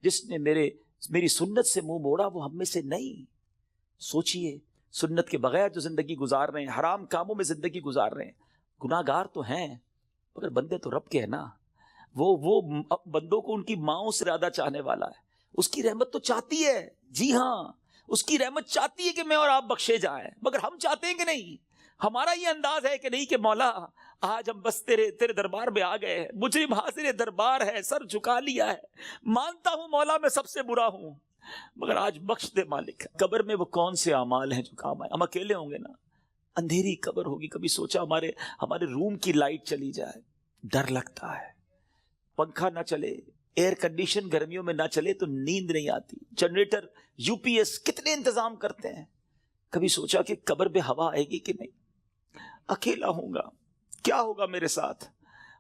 جس نے میری سنت سے منہ موڑا وہ ہم میں سے نہیں. سوچئے, سنت کے بغیر جو زندگی گزار رہے ہیں, حرام کاموں میں زندگی گزار رہے ہیں, گناہ گار تو ہیں مگر بندے تو رب کے ہیں نا. وہ بندوں کو ان کی ماؤں سے زیادہ چاہنے والا ہے. اس کی رحمت تو چاہتی ہے, جی ہاں, اس کی رحمت چاہتی ہے کہ میں اور آپ بخشے جائیں, مگر ہم چاہتے ہیں کہ نہیں. ہمارا یہ انداز ہے کہ نہیں کہ مولا آج ہم بس تیرے دربار میں آ گئے ہیں, مجرم حاضر دربار ہے, سر جھکا لیا ہے, مانتا ہوں مولا میں سب سے برا ہوں, مگر آج بخش دے مالک. قبر میں وہ کون سے اعمال ہیں جو کام آئے؟ ہم اکیلے ہوں گے نا, اندھیری قبر ہوگی. کبھی سوچا ہمارے روم کی لائٹ چلی جائے, ڈر لگتا ہے. پنکھا نہ چلے, ایئر کنڈیشن گرمیوں میں نہ چلے تو نیند نہیں آتی. جنریٹر, یو پی ایس, کتنے انتظام کرتے ہیں. کبھی سوچا کہ قبر پہ ہوا آئے گی کہ نہیں, اکیلا ہوں گا, کیا ہوگا میرے ساتھ.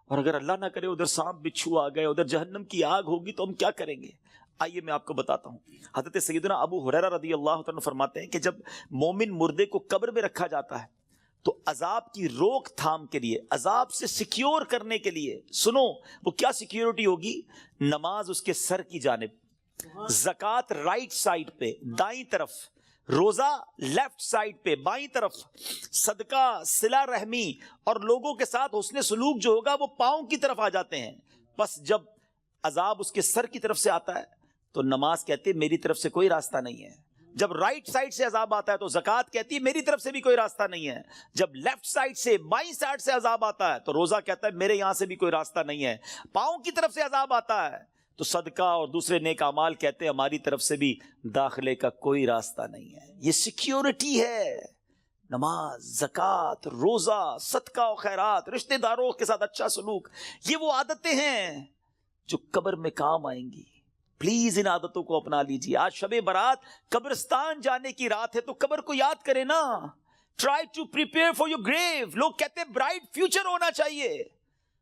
اور اگر اللہ نہ کرے ادھر سانپ بچھو آ گئے, ادھر جہنم کی آگ ہوگی تو ہم کیا کریں گے. آئیے میں آپ کو بتاتا ہوں. حضرت سیدنا ابو ہریرہ رضی اللہ عنہ فرماتے ہیں کہ جب مومن مردے کو قبر میں رکھا جاتا ہے تو عذاب کی روک تھام کے لیے, عذاب سے سیکیور کرنے کے لیے, سنو وہ کیا سیکیورٹی ہوگی, نماز اس کے سر کی جانب, زکوٰۃ رائٹ سائڈ پہ دائیں طرف, روزہ لیفٹ سائڈ پہ بائیں طرف, صدقہ, صلہ رحمی اور لوگوں کے ساتھ حسن سلوک جو ہوگا وہ پاؤں کی طرف آ جاتے ہیں. بس جب عذاب اس کے سر کی طرف سے آتا ہے تو نماز کہتی ہے میری طرف سے کوئی راستہ نہیں ہے. جب رائٹ سائڈ سے عذاب آتا ہے تو زکوٰۃ کہتی ہے میری طرف سے بھی کوئی راستہ نہیں ہے. جب لیفٹ سائڈ سے, بائیں سائڈ سے عذاب آتا ہے تو روزہ کہتا ہے میرے یہاں سے بھی کوئی راستہ نہیں ہے. پاؤں کی طرف سے عذاب آتا ہے تو صدقہ اور دوسرے نیک اعمال کہتے ہیں ہماری طرف سے بھی داخلے کا کوئی راستہ نہیں ہے. یہ سیکیورٹی ہے. نماز, زکوٰۃ, روزہ, صدقہ و خیرات, رشتہ داروں کے ساتھ اچھا سلوک, یہ وہ عادتیں ہیں جو قبر میں کام آئیں گی. پلیز ان عادتوں کو اپنا لیجیے. آج شب برات قبرستان جانے کی رات ہے تو قبر کو یاد کریں نا. Try to prepare for your grave. لوگ کہتے ہیں برائٹ فیوچر ہونا چاہیے.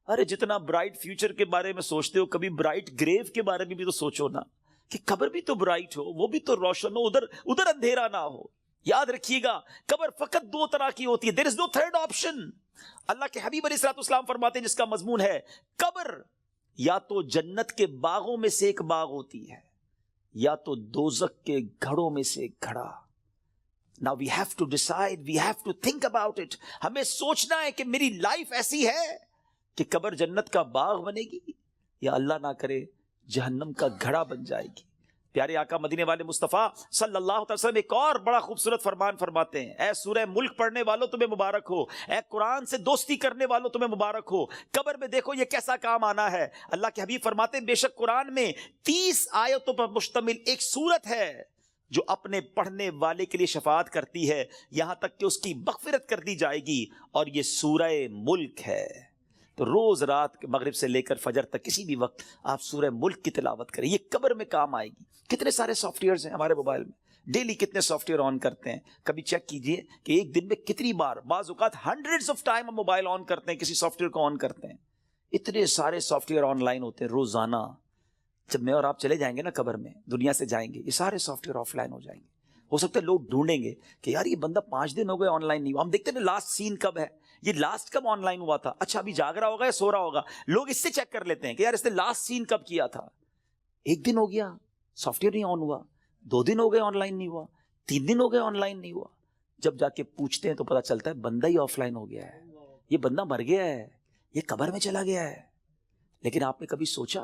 ارے جتنا برائٹ فیوچر کے بارے میں سوچتے ہو کبھی برائٹ گریو کے بارے میں بھی تو سوچو نا, کہ قبر بھی تو برائٹ ہو, وہ بھی تو روشن ہو, ادھر اندھیرا نہ ہو. یاد رکھیے گا قبر فقط 2 طرح کی ہوتی ہے. دیر از نو تھرڈ آپشن. اللہ کے حبیب علیہ الصلوۃ والسلام فرماتے ہیں جس کا مضمون ہے قبر یا تو جنت کے باغوں میں سے ایک باغ ہوتی ہے یا تو دوزخ کے گھڑوں میں سے ایک گھڑا. Now we have to decide, we have to think about it. ہمیں سوچنا ہے کہ میری لائف ایسی ہے کہ قبر جنت کا باغ بنے گی یا اللہ نہ کرے جہنم کا گھڑا بن جائے گی. پیارے آقا مدینے والے مصطفیٰ صلی اللہ علیہ وسلم ایک اور بڑا خوبصورت فرمان فرماتے ہیں, اے سورہ ملک پڑھنے والوں تمہیں مبارک ہو, اے قرآن سے دوستی کرنے والوں تمہیں مبارک ہو. قبر میں دیکھو یہ کیسا کام آنا ہے. اللہ کے حبیب فرماتے ہیں بے شک قرآن میں 30 آیتوں پر مشتمل ایک سورت ہے جو اپنے پڑھنے والے کے لیے شفاعت کرتی ہے یہاں تک کہ اس کی مغفرت کر دی جائے گی، اور یہ سورہ ملک ہے۔ تو روز رات مغرب سے لے کر فجر تک کسی بھی وقت آپ سورہ ملک کی تلاوت کریں، یہ قبر میں کام آئے گی۔ کتنے سارے سافٹ ویئرز ہیں ہمارے موبائل میں، ڈیلی کتنے سافٹ ویئر آن کرتے ہیں، کبھی چیک کیجئے کہ ایک دن میں کتنی بار، بعض اوقات ہنڈریڈز آف ٹائم ہم موبائل آن کرتے ہیں، کسی سافٹ ویئر کو آن کرتے ہیں۔ اتنے سارے سافٹ ویئر آن لائن ہوتے ہیں روزانہ۔ جب میں اور آپ چلے جائیں گے نا قبر میں، دنیا سے جائیں گے، یہ سارے سافٹ ویئر آف لائن ہو جائیں گے۔ ہو سکتا ہے لوگ ڈھونڈیں گے کہ یار یہ بندہ 5 دن ہو گئے آن لائن نہیں ہوا، ہم دیکھتے ہیں نا لاسٹ سین کب ہے، یہ لاسٹ کب آن لائن ہوا تھا، اچھا ابھی جاگ رہا ہوگا یا سو رہا ہوگا، لوگ اس سے چیک کر لیتے ہیں کہ یار اس نے لاسٹ سین کب کیا تھا۔ 1 دن ہو گیا سافٹ ویئر نہیں آن ہوا، 2 دن ہو گئے آن لائن نہیں ہوا، 3 دن ہو گئے آن لائن نہیں ہوا۔ جب جا کے پوچھتے ہیں تو پتا چلتا ہے بندہ ہی آف لائن ہو گیا ہے، یہ بندہ مر گیا ہے، یہ قبر میں چلا گیا ہے۔ لیکن آپ نے کبھی سوچا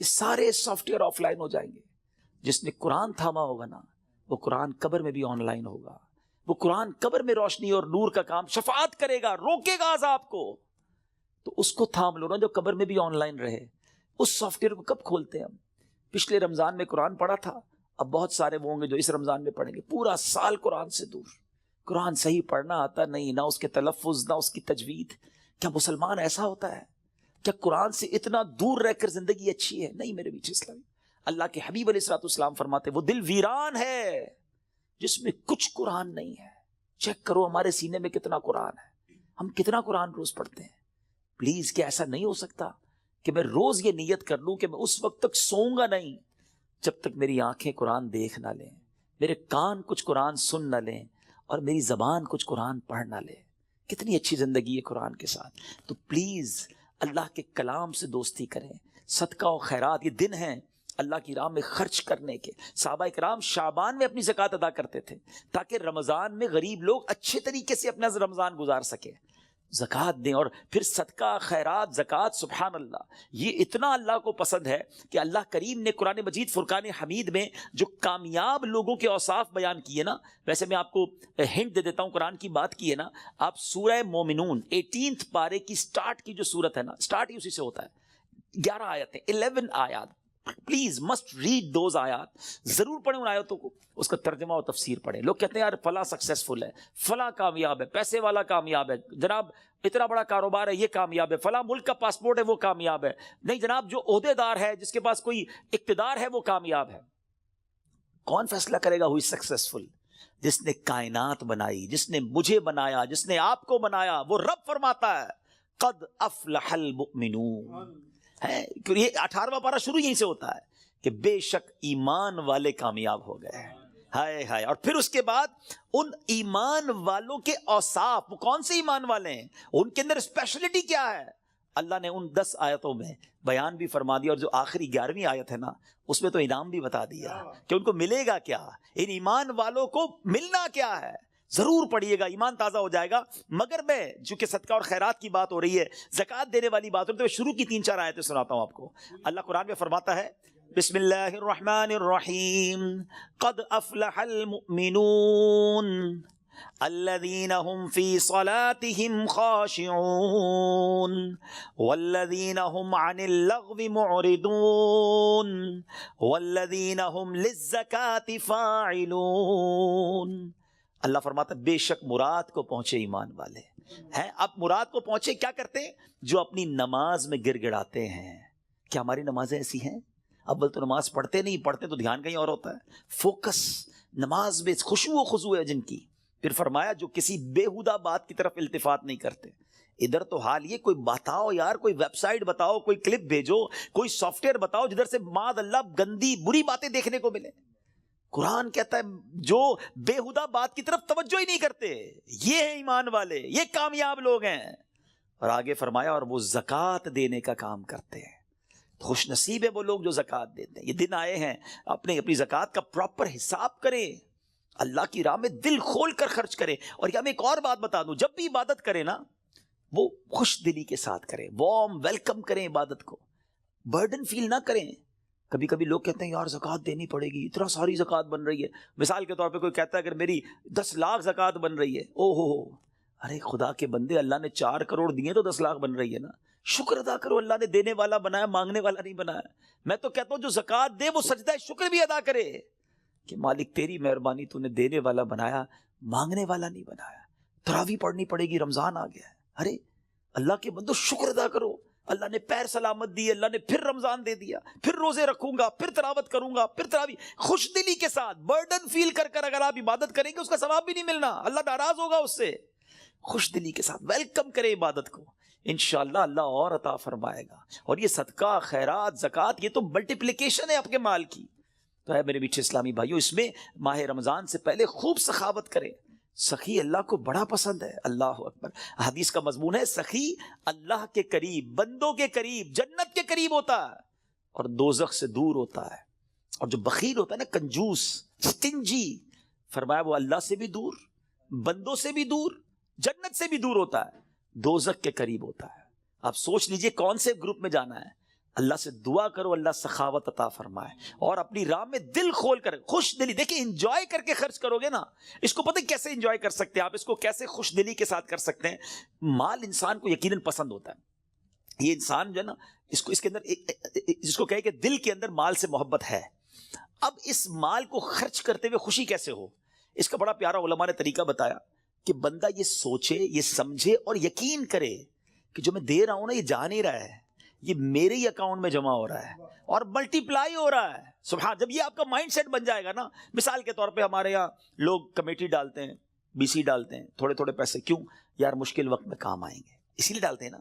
یہ سارے سافٹ ویئر آف لائن ہو جائیں گے؟ جس نے قرآن تھاما ہوگا نا، وہ قرآن قبر میں بھی آن لائن ہوگا، وہ قرآن قبر میں روشنی اور نور کا کام، شفاعت کرے گا، روکے گا عذاب کو۔ تو اس کو تھام لو نا جو قبر میں بھی آن لائن رہے۔ اس سافٹ ویئر کو کب کھولتے ہیں ہم؟ پچھلے رمضان میں قرآن پڑھا تھا، اب بہت سارے وہ ہوں گے جو اس رمضان میں پڑھیں گے، پورا سال قرآن سے دور، قرآن صحیح پڑھنا آتا نہیں، نہ اس کے تلفظ نہ اس کی تجوید۔ کیا مسلمان ایسا ہوتا ہے؟ کیا قرآن سے اتنا دور رہ کر زندگی اچھی ہے؟ نہیں میرے بیچ اسلامی، اللہ کے حبیب علیہ الصلوۃ والسلام فرماتے وہ دل ویران ہے جس میں کچھ قرآن نہیں ہے۔ چیک کرو ہمارے سینے میں کتنا قرآن ہے، ہم کتنا قرآن روز پڑھتے ہیں۔ پلیز کیا ایسا نہیں ہو سکتا کہ میں روز یہ نیت کر لوں کہ میں اس وقت تک سوؤں گا نہیں جب تک میری آنکھیں قرآن دیکھ نہ لیں، میرے کان کچھ قرآن سن نہ لیں، اور میری زبان کچھ قرآن پڑھ نہ لے۔ کتنی اچھی زندگی ہے قرآن کے ساتھ۔ تو پلیز اللہ کے کلام سے دوستی کریں، صدقہ و خیرات، یہ دن ہیں اللہ کی راہ میں خرچ کرنے کے۔ صحابہ کرام شعبان میں اپنی زکوٰۃ ادا کرتے تھے تاکہ رمضان میں غریب لوگ اچھے طریقے سے اپنا رمضان گزار سکے۔ زکوٰۃ دیں، اور پھر صدقہ خیرات زکوٰۃ، سبحان اللہ، یہ اتنا اللہ کو پسند ہے کہ اللہ کریم نے قرآن مجید فرقان حمید میں جو کامیاب لوگوں کے اوصاف بیان کیے نا، ویسے میں آپ کو ہنٹ دے دیتا ہوں، قرآن کی بات کی ہے نا، آپ سورہ مومنون 18 پارے کی سٹارٹ کی جو سورت ہے نا، سٹارٹ ہی اسی سے ہوتا ہے، 11 آیتیں، 11 آیات، پلیز مسٹ ریڈ دوز آیات، ضرور پڑھیں ان آیتوں کو، اس کا ترجمہ و تفسیر پڑھیں۔ لوگ کہتے ہیں یار فلاں سکسیسفل ہے، فلاں کامیاب ہے، پیسے والا کامیاب ہے، جناب اتنا بڑا کاروبار ہے یہ کامیاب ہے، فلاں ملک کا پاسپورٹ ہے وہ کامیاب ہے۔ نہیں جناب، جو عہدے دار ہے، جس کے پاس کوئی اقتدار ہے، وہ کامیاب ہے۔ کون فیصلہ کرے گا ہوئی سکسیسفل؟ جس نے کائنات بنائی، جس نے مجھے بنایا، جس نے آپ کو بنایا، وہ رب فرماتا ہے قد افلح المؤمنون ہے۔ یہ 18واں پارہ شروع یہیں سے ہوتا ہے کہ بے شک ایمان والے کامیاب ہو گئے۔ ہائے ہائے، اور پھر اس کے بعد ان ایمان والوں کے اوصاف، وہ کون سے ایمان والے ہیں، ان کے اندر اسپیشلٹی کیا ہے، اللہ نے ان 10 آیتوں میں بیان بھی فرما دیا، اور جو آخری 11ویں آیت ہے نا، اس میں تو انعام بھی بتا دیا کہ ان کو ملے گا کیا، ان ایمان والوں کو ملنا کیا ہے۔ ضرور پڑھیے گا، ایمان تازہ ہو جائے گا۔ مگر میں چونکہ صدقہ اور خیرات کی بات ہو رہی ہے، زکوٰۃ دینے والی بات ہو رہی ہے، تو شروع کی 3-4 آیتیں سناتا ہوں آپ کو۔ اللہ قرآن میں فرماتا ہے بسم اللہ الرحمن الرحیم قد افلح المؤمنون الذین هم فی صلاتهم خاشعون والذین هم عن اللغو معرضون والذین هم للزکاة فاعلون۔ اللہ فرماتا ہے بے شک مراد کو پہنچے ایمان والے ہیں۔ اب مراد کو پہنچے کیا کرتے ہیں؟ جو اپنی نماز میں گر گڑاتے ہیں۔ کیا ہماری نمازیں ایسی ہیں؟ اول تو نماز پڑھتے نہیں، پڑھتے تو دھیان کہیں اور ہوتا ہے، فوکس نماز میں خشوع و خضوع ہے جن کی۔ پھر فرمایا جو کسی بیہودہ بات کی طرف التفات نہیں کرتے۔ ادھر تو حال یہ، کوئی بتاؤ یار، کوئی ویب سائٹ بتاؤ، کوئی کلپ بھیجو، کوئی سافٹ ویئر بتاؤ جدھر سے معاذ اللہ گندی بری باتیں دیکھنے کو ملے۔ قرآن کہتا ہے جو بیہودہ بات کی طرف توجہ ہی نہیں کرتے، یہ ہیں ایمان والے، یہ کامیاب لوگ ہیں۔ اور آگے فرمایا اور وہ زکوٰۃ دینے کا کام کرتے ہیں۔ خوش نصیب ہے وہ لوگ جو زکوٰۃ دیتے ہیں۔ یہ دن آئے ہیں، اپنی زکوٰۃ کا پراپر حساب کریں، اللہ کی راہ میں دل کھول کر خرچ کریں۔ اور یہ میں ایک اور بات بتا دوں، جب بھی عبادت کریں نا، وہ خوش دلی کے ساتھ کریں، وارم ویلکم کریں عبادت کو، برڈن فیل نہ کریں۔ کبھی کبھی لوگ کہتے ہیں یار زکوٰۃ دینی پڑے گی، اتنا ساری زکوٰۃ بن رہی ہے۔ مثال کے طور پہ کوئی کہتا ہے اگر میری 10 لاکھ زکوٰۃ بن رہی ہے، او ہو، ارے خدا کے بندے، اللہ نے 4 کروڑ دیے تو 10 لاکھ بن رہی ہے نا، شکر ادا کرو، اللہ نے دینے والا بنایا، مانگنے والا نہیں بنایا۔ میں تو کہتا ہوں جو زکوٰۃ دے وہ سجدہ شکر بھی ادا کرے۔ کہ مالک تیری مہربانی، تو نے دینے والا بنایا، مانگنے والا نہیں بنایا. تراویح پڑھنی پڑے گی، رمضان آ گیا ہے. ارے اللہ کے بندو شکر ادا کرو، اللہ نے پیر سلامت دی، اللہ نے پھر رمضان دے دیا، پھر روزے رکھوں گا، پھر تلاوت کروں گا، پھر تراویح. خوش دلی کے ساتھ برڈن فیل کر کر اگر آپ عبادت کریں گے اس کا ثواب بھی نہیں ملنا، اللہ ناراض ہوگا اس سے. خوش دلی کے ساتھ ویلکم کرے عبادت کو، انشاءاللہ اللہ اور عطا فرمائے گا. اور یہ صدقہ، خیرات، زکوٰۃ، یہ تو ملٹیپلیکیشن ہے آپ کے مال کی. تو ہے میرے میٹھے اسلامی بھائیو، اس میں ماہ رمضان سے پہلے خوب سخاوت کریں. سخی اللہ کو بڑا پسند ہے. اللہ اکبر. حدیث کا مضمون ہے سخی اللہ کے قریب، بندوں کے قریب، جنت کے قریب ہوتا ہے اور دوزخ سے دور ہوتا ہے. اور جو بخیل ہوتا ہے نا، کنجوس، سٹنجی، فرمایا وہ اللہ سے بھی دور، بندوں سے بھی دور، جنت سے بھی دور ہوتا ہے، دوزخ کے قریب ہوتا ہے. آپ سوچ لیجئے کون سے گروپ میں جانا ہے. اللہ سے دعا کرو اللہ سخاوت عطا فرمائے اور اپنی راہ میں دل کھول کر، خوش دلی. دیکھیں انجوائے کر کے خرچ کرو گے نا، اس کو پتہ کیسے انجوائے کر سکتے ہیں آپ، اس کو کیسے خوش دلی کے ساتھ کر سکتے ہیں. مال انسان کو یقیناً پسند ہوتا ہے. یہ انسان جو ہے نا، اس کے اندر جس کو کہے کہ دل کے اندر مال سے محبت ہے. اب اس مال کو خرچ کرتے ہوئے خوشی کیسے ہو، اس کا بڑا پیارا علماء نے طریقہ بتایا کہ بندہ یہ سوچے، یہ سمجھے اور یقین کرے کہ جو میں دے رہا ہوں نا، یہ جا نہیں رہا ہے، یہ میرے ہی اکاؤنٹ میں جمع ہو رہا ہے اور ملٹی پلائی ہو رہا ہے. سبحان. جب یہ آپ کا مائنڈ سیٹ بن جائے گا نا، مثال کے طور پہ ہمارے یہاں لوگ کمیٹی ڈالتے ہیں، بی سی ڈالتے ہیں، تھوڑے تھوڑے پیسے. کیوں یار؟ مشکل وقت میں کام آئیں گے، اسی لیے ڈالتے ہیں نا.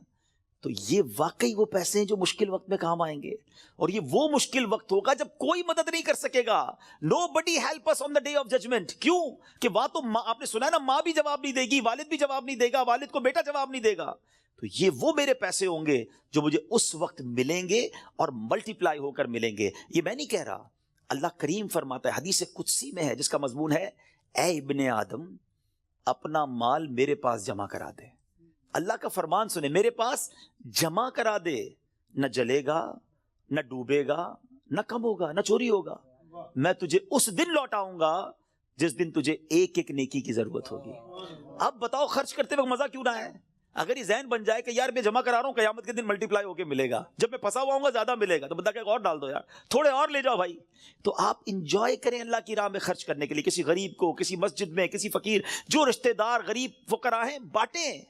تو یہ واقعی وہ پیسے ہیں جو مشکل وقت میں کام آئیں گے، اور یہ وہ مشکل وقت ہوگا جب کوئی مدد نہیں کر سکے گا. Nobody help us on the day of judgment. کیوں کہ وہاں تو آپ نے سنا ہے نا، ماں بھی جواب نہیں دے گی، والد بھی جواب نہیں دے گا، والد کو بیٹا جواب نہیں دے گا. تو یہ وہ میرے پیسے ہوں گے جو مجھے اس وقت ملیں گے اور ملٹی پلائی ہو کر ملیں گے. یہ میں نہیں کہہ رہا، اللہ کریم فرماتا ہے، حدیث قدسی میں ہے جس کا مضمون ہے، اے ابن آدم اپنا مال میرے پاس جمع کرا دے. اللہ کا فرمان سنے، میرے پاس جمع کرا دے، نہ جلے گا، نہ ڈوبے گا، نہ کم ہوگا، نہ چوری ہوگا. میں تجھے اس دن لوٹاؤں گا جس دن تجھے ایک ایک نیکی کی ضرورت ہوگی. اب بتاؤ خرچ کرتے وقت مزہ کیوں نہ ہے؟ اگر یہ ذہن بن جائے کہ یار میں جمع کرا رہا ہوں، قیامت کے دن ملٹی پلائی ہو کے ملے گا، جب میں پھنسا ہوا ہوں گا زیادہ ملے گا، تو بندہ کہے گا اور ڈال دو یار، تھوڑے اور لے جاؤ بھائی. تو آپ انجوائے کریں اللہ کی راہ میں خرچ کرنے کے لیے. کسی غریب کو، کسی مسجد میں، کسی فقیر، جو رشتہ دار غریب فقراء ہیں، بانٹیں.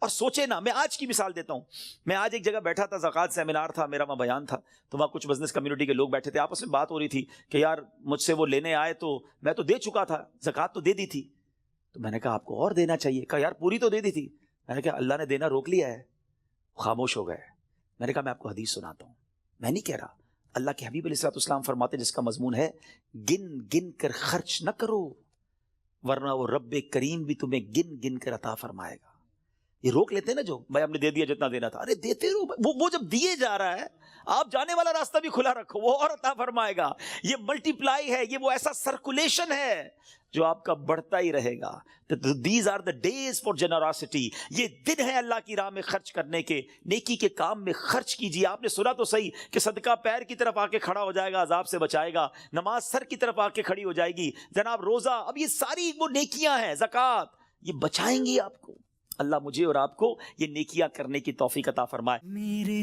اور سوچے نا، میں آج کی مثال دیتا ہوں. میں آج ایک جگہ بیٹھا تھا، زکوٰۃ سیمینار تھا میرا، وہاں بیان تھا، تو وہاں کچھ بزنس کمیونٹی کے لوگ بیٹھے تھے، آپس میں بات ہو رہی تھی کہ یار مجھ سے وہ لینے آئے تو میں تو دے چکا تھا، زکوٰۃ تو دے دی تھی. تو میں نے کہا آپ کو اور دینا چاہیے. کہا یار پوری تو دے دی تھی. میں نے کہا اللہ نے دینا روک لیا ہے. خاموش ہو گئے. میں نے کہا میں آپ کو حدیث سناتا ہوں، میں نہیں کہہ رہا. اللہ کے حبیب علیہ السلام فرماتے جس کا مضمون ہے، گن گن کر خرچ نہ کرو ورنہ وہ رب کریم بھی تمہیں گن گن کر عطا فرمائے گا. یہ روک لیتے ہیں نا، جو بھائی ہم نے دے دیا جتنا دینا تھا، ارے دیتے رہو. وہ جب دیے جا رہا ہے، آپ جانے والا راستہ بھی کھلا رکھو، وہ اور عطا فرمائے گا. یہ ملٹی پلائی ہے، یہ وہ ایسا سرکولیشن ہے جو آپ کا بڑھتا ہی رہے گا. These are the days for generosity. یہ دن ہے اللہ کی راہ میں خرچ کرنے کے، نیکی کے کام میں خرچ کیجیے. آپ نے سنا تو صحیح کہ صدقہ پیر کی طرف آ کے کھڑا ہو جائے گا، عذاب سے بچائے گا. نماز سر کی طرف آ کے کھڑی ہو جائے گی. جناب روزہ، اب یہ ساری وہ نیکیاں ہیں، زکوٰۃ، یہ بچائیں گی آپ کو. اللہ مجھے اور آپ کو یہ نیکیاں کرنے کی توفیق عطا فرمائے. میرے